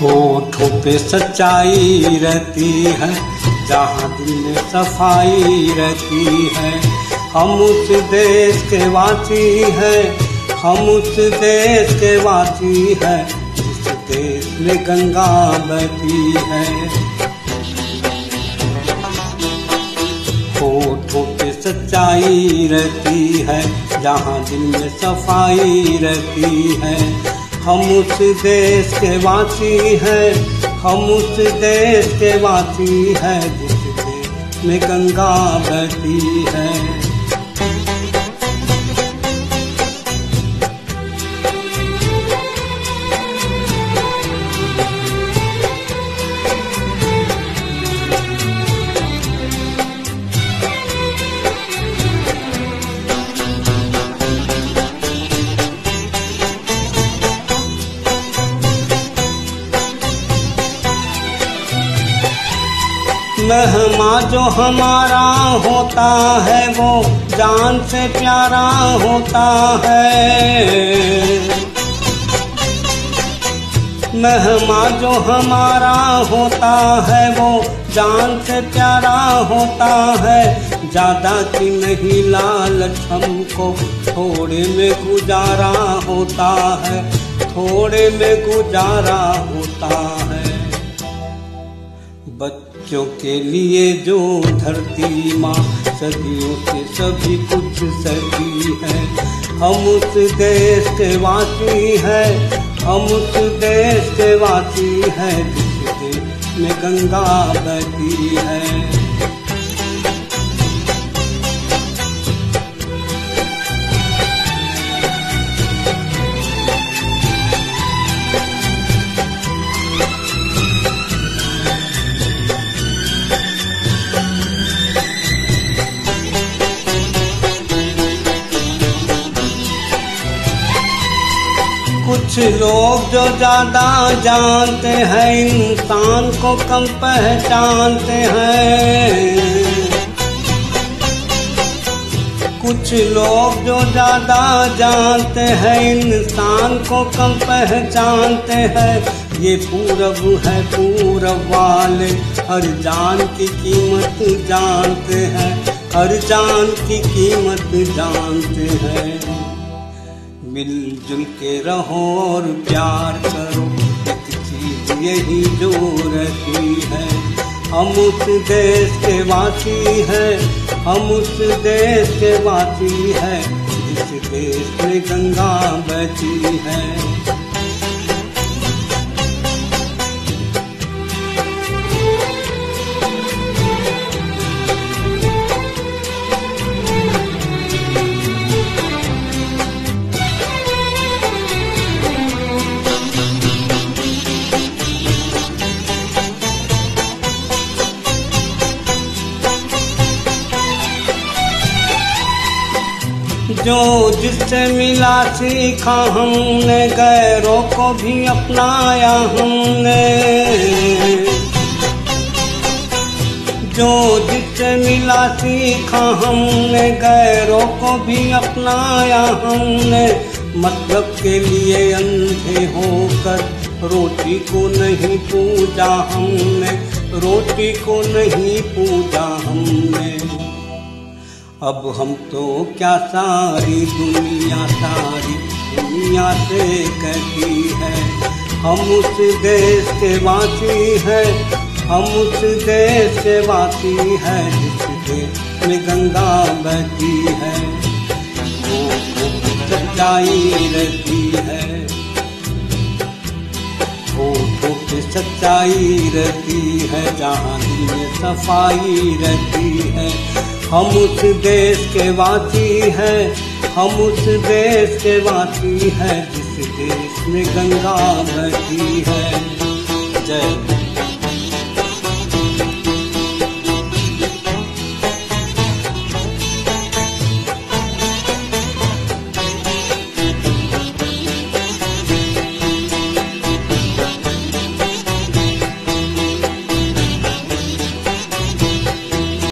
होठों पे सच्चाई रहती है, जहाँ दिल में सफाई रहती है। हम उस देश के वासी हैं, हम उस देश के वासी हैं, जिस देश में गंगा बहती है। होठों पे सच्चाई रहती है, जहाँ दिल में सफाई रहती है। हम उस देश के वासी हैं, हम उस देश के वासी हैं, जिस देश में गंगा बहती है। मेहमा जो हमारा होता है, वो जान से प्यारा होता है। मेहमा जो हमारा होता है, वो जान से प्यारा होता है। ज्यादा की नहीं लालच हमको, थोड़े में गुजारा होता है, थोड़े में गुजारा होता है। बच्चों के लिए जो धरती माँ सदियों से सभी कुछ सहती है। हम उस देश के वासी हैं, हम उस देश के वासी हैं, जिस देश में गंगा बहती है। कुछ लोग जो ज्यादा जानते हैं, इंसान को कम पहचानते हैं। कुछ लोग जो ज्यादा जानते हैं, इंसान को कम पहचानते हैं। ये पूरब है, पूरब वाले हर जान की कीमत जानते हैं, हर जान की कीमत जानते हैं। मिलजुल के रहो और प्यार करो, एक चीज यही जो रहती है। हम उस देश के वासी हैं, हम उस देश के वासी हैं, जिस देश में गंगा बहती है। जो जिससे मिला सीखा हमने, गैरों को भी अपनाया हमने। जो जिससे मिला सीखा हमने, गैरों को भी अपनाया हमने। मतलब के लिए अंधे होकर रोटी को नहीं पूजा हमने, रोटी को नहीं पूजा हमने। अब हम तो क्या सारी दुनिया से कहती है। हम उस देश के वासी हैं, हम उस देश के वासी हैं, जिस देश में गंगा बहती है। वो सच्चाई रहती है, होठों पे सच्चाई रहती है, जहाँ दिल में सफाई रहती है। हम उस देश के वासी हैं, हम उस देश के वासी हैं, जिस देश में गंगा बहती है। जय